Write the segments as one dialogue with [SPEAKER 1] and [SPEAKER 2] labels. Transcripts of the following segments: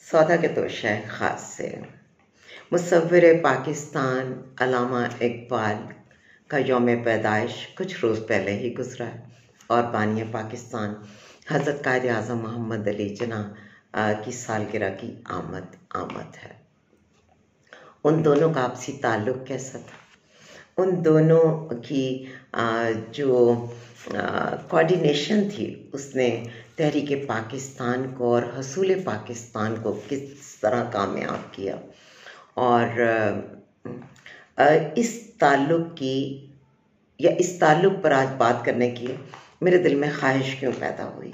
[SPEAKER 1] सौदा के तो शय ख़ास से मुसव्विर पाकिस्तान अल्लामा इकबाल का यौम पैदाइश कुछ रोज़ पहले ही गुजरा है और बानी पाकिस्तान हज़रत कायद आज़म मोहम्मद अली जिन्ना की सालगिरह की आमद है। उन दोनों का आपसी ताल्लुक़ कैसा था, उन दोनों की जो कोऑर्डिनेशन थी उसने तहरीक पाकिस्तान को और हसूल पाकिस्तान को किस तरह कामयाब किया, और इस ताल्लुक़ पर आज बात करने की मेरे दिल में ख्वाहिश क्यों पैदा हुई।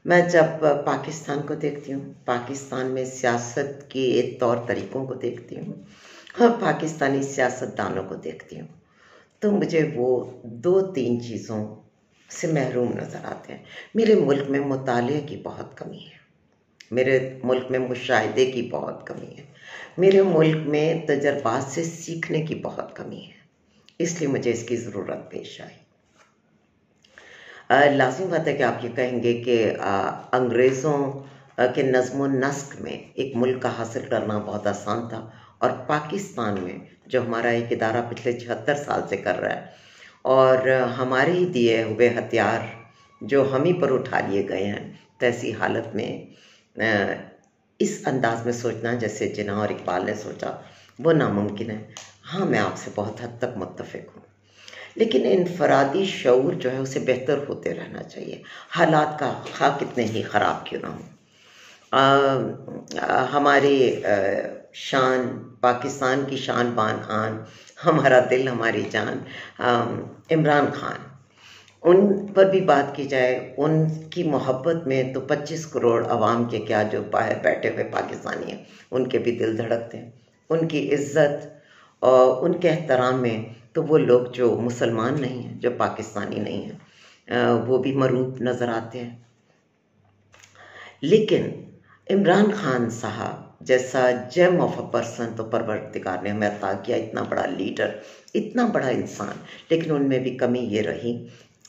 [SPEAKER 1] मैं जब पाकिस्तान को देखती हूँ, पाकिस्तान में सियासत के तौर तरीक़ों को देखती हूँ और पाकिस्तानी सियासतदानों को देखती हूँ, तो मुझे वो 2-3 चीज़ों से महरूम नज़र आते हैं। मेरे मुल्क में मुताले की बहुत कमी है, मेरे मुल्क में मुशाहिदे की बहुत कमी है, मेरे मुल्क में तजर्बात से सीखने की बहुत कमी है, इसलिए मुझे इसकी ज़रूरत पेश आई। लाज़िम बात है कि आप ये कहेंगे कि अंग्रेज़ों के नज़्म नस्क में एक मुल्क का हासिल करना बहुत आसान था, और पाकिस्तान में जो हमारा एक इदारा पिछले 76 साल से कर रहा है और हमारे ही दिए हुए हथियार जो हम ही पर उठा लिए गए हैं, तो ऐसी हालत में इस अंदाज में सोचना जैसे जिन्ना और इकबाल ने सोचा वो नामुमकिन है। हाँ, मैं आपसे बहुत हद तक मुत्तफ़िक हूँ, लेकिन इनफरादी शऊर जो है उसे बेहतर होते रहना चाहिए, हालात का खा कितने ही ख़राब क्यों ना हो। हमारे शान, पाकिस्तान की शान बान आन, हमारा दिल हमारी जान इमरान खान, उन पर भी बात की जाए, उनकी मोहब्बत में तो 25 करोड़ अवाम के क्या जो बाहर बैठे हुए पाकिस्तानी हैं उनके भी दिल धड़कते हैं। उनकी इज़्ज़त और उनके एहतराम में तो वो लोग जो मुसलमान नहीं हैं, जो पाकिस्तानी नहीं हैं, वो भी मरूब नज़र आते हैं। लेकिन इमरान खान साहब जैसा जेम ऑफ अ पर्सन तो परवरदिगार ने हमें अता किया, इतना बड़ा लीडर, इतना बड़ा इंसान, लेकिन उनमें भी कमी ये रही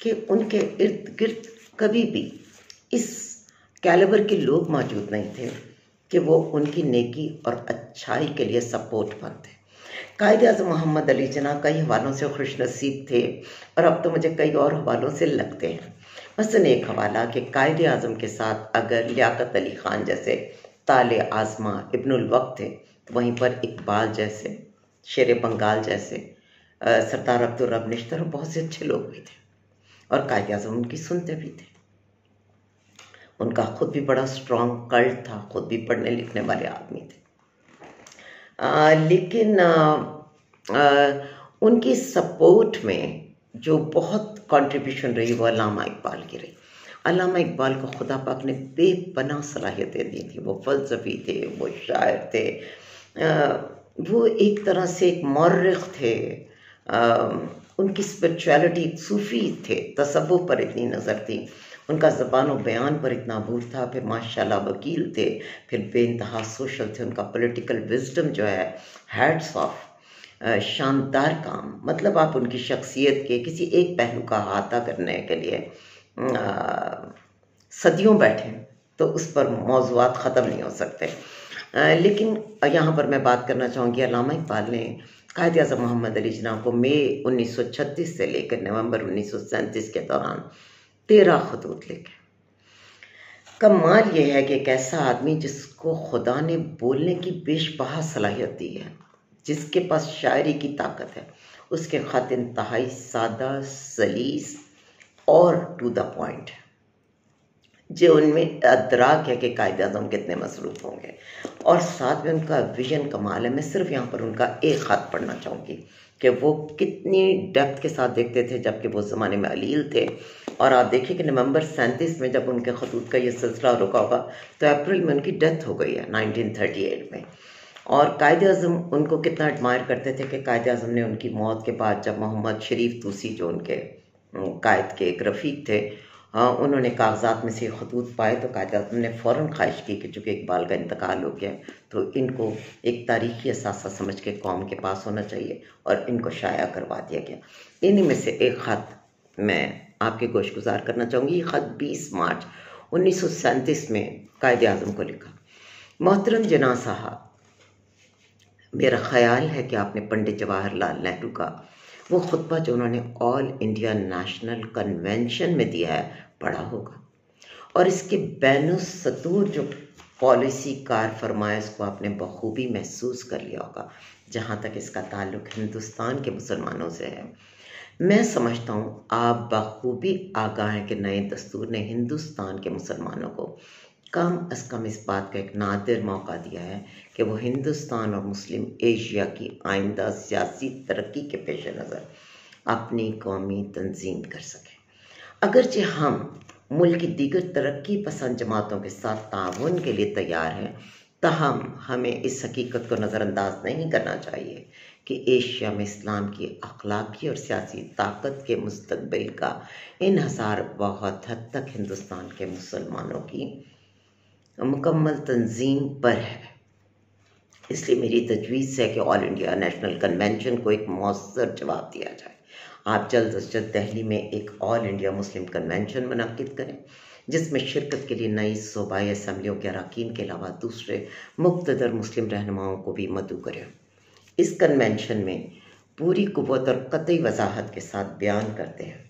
[SPEAKER 1] कि उनके इर्द गिर्द कभी भी इस कैलिबर के लोग मौजूद नहीं थे कि वो उनकी नेकी और अच्छाई के लिए सपोर्ट बनते। कायद आज़म मोहम्मद अली जिन्ना कई हवालों से खुशनसीब थे और अब तो मुझे कई और हवालों से लगते हैं। मसलन एक हवाला कि कायद आज़म के साथ अगर लियाकत अली ख़ान जैसे ताले आज़मा इब्नुल वक्त थे, तो वहीं पर इकबाल जैसे, शेर बंगाल जैसे, सरदार अब्दुल रब निश्तर और बहुत से अच्छे लोग भी थे, और कायद आज़म उनकी सुनते भी थे। उनका खुद भी बड़ा स्ट्रॉन्ग कल्ट था, खुद भी पढ़ने लिखने वाले आदमी थे। लेकिन उनकी सपोर्ट में जो बहुत कंट्रीब्यूशन रही वो अल्लामा इकबाल की रही। अल्लामा इकबाल को खुदा पाक ने बेपनाह सलाहियतें दी थी। वो फ़लसफ़ी थे, वो शायर थे, वो एक तरह से एक मौर्रिख़ थे, उनकी स्पिरिचुअलिटी एक सूफ़ी थे, तसव्वुफ़ पर इतनी नज़र थी, उनका ज़बान व बयान पर इतना अबूर था, फिर माशाल्लाह वकील थे, फिर बेइंतहा सोशल थे, उनका पॉलिटिकल विज़डम जो है हैट्स ऑफ, शानदार काम। मतलब आप उनकी शख्सियत के किसी एक पहलू का अहाता करने के लिए सदियों बैठें तो उस पर मौज़ूआत ख़त्म नहीं हो सकते। लेकिन यहाँ पर मैं बात करना चाहूँगी, अल्लामा इकबाल ने कायद आज़म मोहम्मद अली जिन्ना को मई 1936 से लेकर नवंबर 1937 के दौरान 13 खतूत लिखे। कमाल ये है कि एक ऐसा आदमी जिसको खुदा ने बोलने की बेशबहा सलाहियत दी है, जिसके पास शायरी की ताकत है, उसके ख़त इंतहाई सादा, सलीस और टू द पॉइंट है, जो उनमें अदराक है कि कायद आज़म कितने मसरूफ़ होंगे, और साथ में उनका विजन कमाल है। मैं सिर्फ यहाँ पर उनका एक ख़त पढ़ना चाहूँगी कि वो कितनी डेप्थ के साथ देखते थे, जबकि वो ज़माने में अलील थे। और आप देखिए कि नवंबर 37 में जब उनके खतूत का ये सिलसिला रुका होगा, तो अप्रैल में उनकी डेथ हो गई है 1938 में। और कायद आज़म उनको कितना एडमायर करते थे कि कायद आज़म ने उनकी मौत के बाद जब मोहम्मद शरीफ तूसी जो उनके कायद के एक रफ़ीक थे, उन्होंने कागजात में से खतूत पाए, तो कायद आज़म ने फ़ौरन ख्वाहिश की कि चूँकि इकबाल का इंतकाल हो गया तो इनको एक तारीख़ी असासा समझ के कौम के पास होना चाहिए, और इनको शाया करवा दिया गया। इन्हीं में से एक ख़त मैं आपके गोशगुजार करना चाहूँगी। ये ख़त 20 मार्च 1937 में कायद आज़म को लिखा। मोहतरम जिन्ना साहब, मेरा ख़्याल है कि आपने पंडित जवाहरलाल नेहरू का वो खुतबा जो उन्होंने ऑल इंडिया नेशनल कन्वेंशन में दिया है पढ़ा होगा, और इसके बैनुस्सतूर जो पॉलिसी कार फरमाइश को आपने बखूबी महसूस कर लिया होगा। जहाँ तक इसका ताल्लुक हिंदुस्तान के मुसलमानों से है, मैं समझता हूँ आप बखूबी आगाह हैं कि नए दस्तूर ने हिंदुस्तान के मुसलमानों को कम अज़ कम इस बात का एक नादिर मौका दिया है कि वो हिंदुस्तान और मुस्लिम एशिया की आइंदा सियासी तरक्की के पेश नज़र अपनी कौमी तंजीम कर सकें। अगरचे हम मुल्क की दीगर तरक्की पसंद जमातों के साथ ताउन के लिए तैयार हैं, ताहम हमें इस हकीकत को नज़रअंदाज नहीं करना चाहिए कि एशिया में इस्लाम की अखलाकी और सियासी ताकत के मुस्तकबिल का इन्हसार बहुत हद तक हिंदुस्तान के मुसलमानों की मुकम्मल तंजीम पर है। इसलिए मेरी तजवीज़ है कि ऑल इंडिया नेशनल कन्वेंशन को एक मौसर जवाब दिया जाए। आप जल्द अज जल्द दिल्ली में एक ऑल इंडिया मुस्लिम कन्वेंशन मुनक्किद करें, जिसमें शिरकत के लिए नई सूबाई असम्बलियों के अरकान के अलावा दूसरे मुक़्तदर मुस्लिम रहनुमाओं को भी मदऊ करें। इस कन्वेंशन में पूरी कुव्वत और कतई वजाहत के साथ बयान करते हैं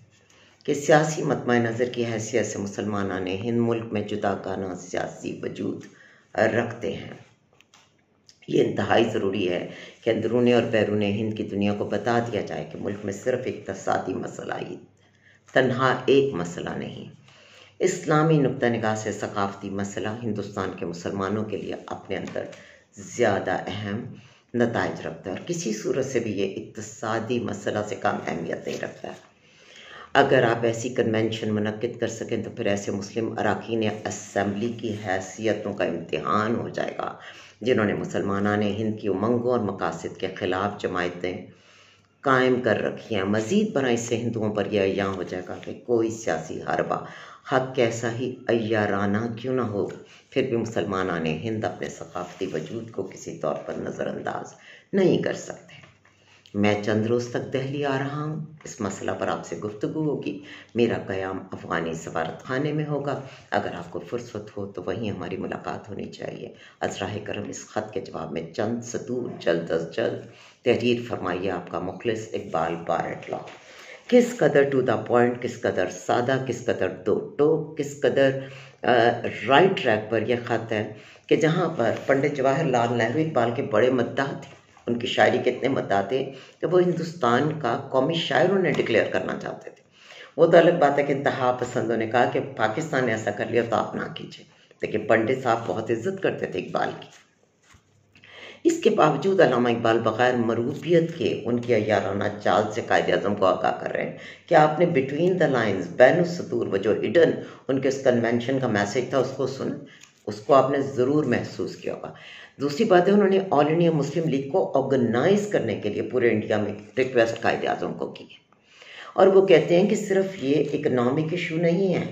[SPEAKER 1] कि सियासी मतमा नज़र की हैसियत से मुसलमान हिंद मुल्क में जुदागाना सियासी वजूद रखते हैं। ये इंतहाई ज़रूरी है कि अंदरूनी और बैरून हिंद की दुनिया को बता दिया जाए कि मुल्क में सिर्फ इक़्तिसादी मसला ही तन्हा एक मसला नहीं, इस्लामी नुक्ता निगाह से सकाफ़ती मसला हिंदुस्तान के मुसलमानों के लिए अपने अंदर ज़्यादा अहम नताइज रखता है और किसी सूरत से भी ये इक़्तिसादी मसला से कम अहमियत नहीं रखता है। अगर आप ऐसी कन्वेंशन मुनक्किद कर सकें तो फिर ऐसे मुस्लिम अरकान असम्बली की हैसियतों का इम्तिहान हो जाएगा जिन्होंने मुसलमान हिंद की उमंगों और मकासद के ख़िलाफ़ जमायतें कायम कर रखी हैं। मज़ीद बना इससे हिंदुओं पर यह अय्यां हो जाएगा कि कोई सियासी हरबा हक कैसा ही अय्याराना क्यों ना हो, फिर भी मुसलमान हिंद अपने सकाफ़ती वजूद को किसी तौर पर नज़रअंदाज नहीं कर सकते। मैं चंद रोज़ तक दिल्ली आ रहा हूँ, इस मसला पर आपसे गुफ्तगू होगी। मेरा क़याम अफ़गानी सफारत खाने में होगा। अगर आपको फ़ुर्सत हो तो वहीं हमारी मुलाकात होनी चाहिए। अज़राह करम इस ख़त के जवाब में चंद सतूर जल्द अज जल्द तहरीर फरमाइए। आपका मुखलिस इकबाल बारट लॉ। किस कदर टू द पॉइंट, किस कदर सादा, किस कदर दो टोक, किस कदर राइट ट्रैक पर यह ख़त है कि जहाँ पर पंडित जवाहरलाल नेहरू इकबाल के बड़े मद्दाह थे, उनकी शायरी के इतने मद्दाह थे कि वो हिंदुस्तान का कौमी शायर उन्हें डिक्लेयर करना चाहते थे। वो तो अलग बात है कि इंतहा पसंदों ने कहा कि पाकिस्तान ने ऐसा कर लिया तो आप ना कीजिए, लेकिन पंडित साहब बहुत इज्जत करते थे इकबाल की। इसके बावजूद अल्लामा इकबाल बग़ैर मरूबियत के उनकी अय्याराना चाल से कायद आज़म को आगाह कर रहे हैं कि आपने बिटवीन द लाइन्स बैनुस्सतूर वो जो हिडन उनके उस कन्वेंशन का मैसेज था उसको सुन, उसको आपने ज़रूर महसूस किया होगा। दूसरी बात है, उन्होंने ऑल इंडिया मुस्लिम लीग को ऑर्गेनाइज करने के लिए पूरे इंडिया में रिक्वेस्ट कायद आज़म को की है, और वो कहते हैं कि सिर्फ ये इकनॉमिक इशू नहीं है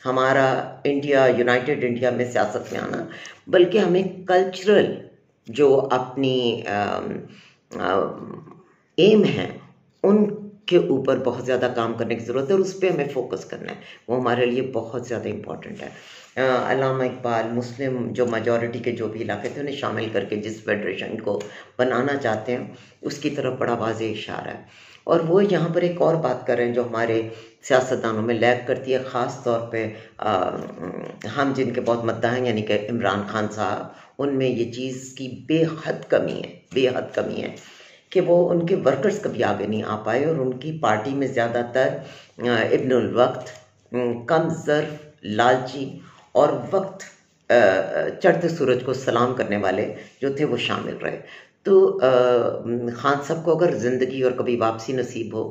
[SPEAKER 1] हमारा इंडिया यूनाइटेड इंडिया में सियासत में आना, बल्कि हमें कल्चरल जो अपनी एम है उनके ऊपर बहुत ज़्यादा काम करने की ज़रूरत है और उस पर हमें फोकस करना है। वो हमारे लिए बहुत ज़्यादा इम्पॉर्टेंट है। अल्लामा इकबाल मुस्लिम जो मेजॉरिटी के जो भी इलाके थे उन्हें शामिल करके जिस फेडरेशन को बनाना चाहते हैं उसकी तरफ बड़ा वाज़ेह इशारा है, और वो यहाँ पर एक और बात कर रहे हैं जो हमारे सियासतदानों में लैग करती है, ख़ास तौर पे हम जिनके बहुत मद्दाह हैं यानी कि इमरान खान साहब, उनमें ये चीज़ की बेहद कमी है कि वो उनके वर्कर्स कभी आगे नहीं आ पाए और उनकी पार्टी में ज़्यादातर इब्नुल वक्त, कम ज़र्फ, लालची और वक्त चढ़ते सूरज को सलाम करने वाले जो थे वो शामिल रहे। तो खान साहब को अगर ज़िंदगी और कभी वापसी नसीब हो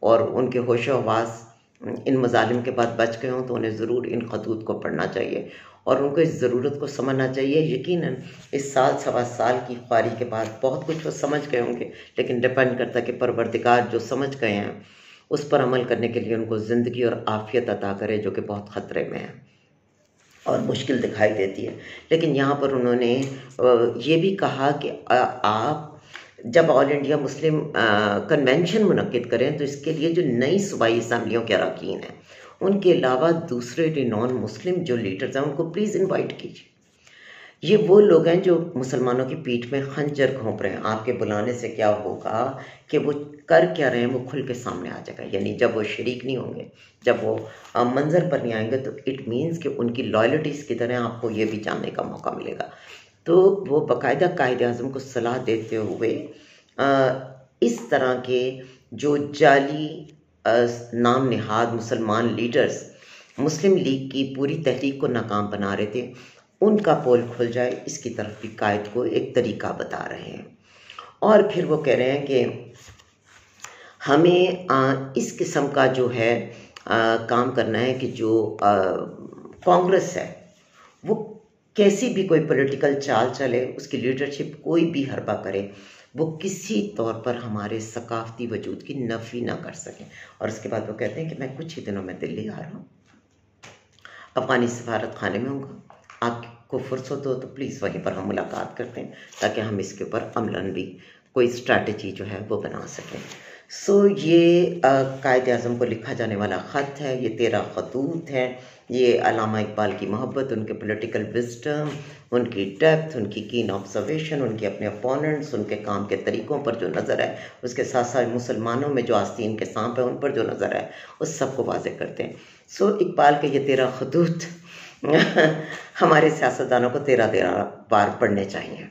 [SPEAKER 1] और उनके होशो हवास इन मज़ालिम के बाद बच गए हों तो उन्हें ज़रूर इन खतूत को पढ़ना चाहिए और उनको इस ज़रूरत को समझना चाहिए। यकीनन इस साल सवा साल की ख्वारी के बाद बहुत कुछ वो समझ गए होंगे, लेकिन डिपेंड करता है कि परवरदिगार जो समझ गए हैं उस पर अमल करने के लिए उनको ज़िंदगी और आफ़ियत अता करे, जो कि बहुत ख़तरे में है और मुश्किल दिखाई देती है। लेकिन यहाँ पर उन्होंने ये भी कहा कि आप जब ऑल इंडिया मुस्लिम कन्वेंशन मुनक्किद करें तो इसके लिए जो नई सूबाई असम्बलियों के अरकान हैं उनके अलावा दूसरे रिनॉन मुस्लिम जो लीडर्स हैं उनको प्लीज़ इनवाइट कीजिए। ये वो लोग हैं जो मुसलमानों की पीठ में खंजर घोंप रहे हैं। आपके बुलाने से क्या होगा कि वो कर क्या रहे हैं वो खुल के सामने आ जाएगा। यानी जब वो शरीक नहीं होंगे, जब वो मंजर पर नहीं आएंगे, तो इट मीन्स कि उनकी लॉयल्टीज़ की तरह आपको ये भी जानने का मौका मिलेगा। तो वो बाकायदा कायद आज़म को सलाह देते हुए इस तरह के जो जाली नाम निहाद मुसलमान लीडर्स मुस्लिम लीग की पूरी तहरीक को नाकाम बना रहे थे, उनका पोल खुल जाए, इसकी तरफ भी कायद को एक तरीका बता रहे हैं। और फिर वो कह रहे हैं कि हमें इस किस्म का जो है काम करना है कि जो कांग्रेस है वो कैसी भी कोई पॉलिटिकल चाल चले, उसकी लीडरशिप कोई भी हरबा करे, वो किसी तौर पर हमारे सकाफती वजूद की नफ़ी ना कर सकें। और उसके बाद वो कहते हैं कि मैं कुछ ही दिनों में दिल्ली आ रहा हूँ, अफ़गानी सफारत खाने में हूँ, आपको फुर्सत हो तो प्लीज़ वहीं पर हम मुलाकात करते हैं, ताकि हम इसके ऊपर अमलन भी कोई स्ट्रैटेजी जो है वो बना सकें। सो ये कायद आज़म को लिखा जाने वाला ख़त है। ये 13 ख़तूत हैं। ये अल्लामा इकबाल की मोहब्बत, उनके पॉलिटिकल विज़डम, उनकी डेप्थ, उनकी कीन ऑब्जर्वेशन, उनके अपने अपोनेंट्स, उनके काम के तरीक़ों पर जो नज़र है, उसके साथ साथ मुसलमानों में जो आस्तीन के सांप है उन पर जो नज़र है, उस सब को वाज़ेह करते हैं। सो इकबाल के ये 13 ख़तूत हमारे सियासतदानों को 13 बार पढ़ने चाहिए।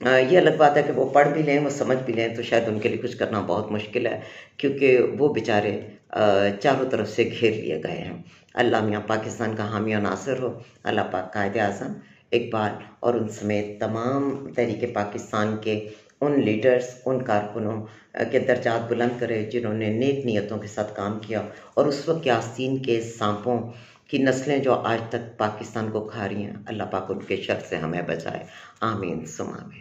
[SPEAKER 1] ये अलग बात है कि वो पढ़ भी लें, वो समझ भी लें, तो शायद उनके लिए कुछ करना बहुत मुश्किल है, क्योंकि वो बेचारे चारों तरफ से घेर लिए गए हैं। अल्लाह मियाँ पाकिस्तान का हामी और नासिर हो। अल्लाह पाक कायद आज़म इकबाल और उन समेत तमाम तहरीक पाकिस्तान के उन लीडर्स, उन कारकुनों के दर्जात बुलंद करे जिन्होंने नेक नीयतों के साथ काम किया, और उस वक्त के आस्तीन के सांपों की नस्लें जो आज तक पाकिस्तान को खा रही हैं, अल्लाह पाक उनके शर से हमें बचाए। आमीन सुम आमीन।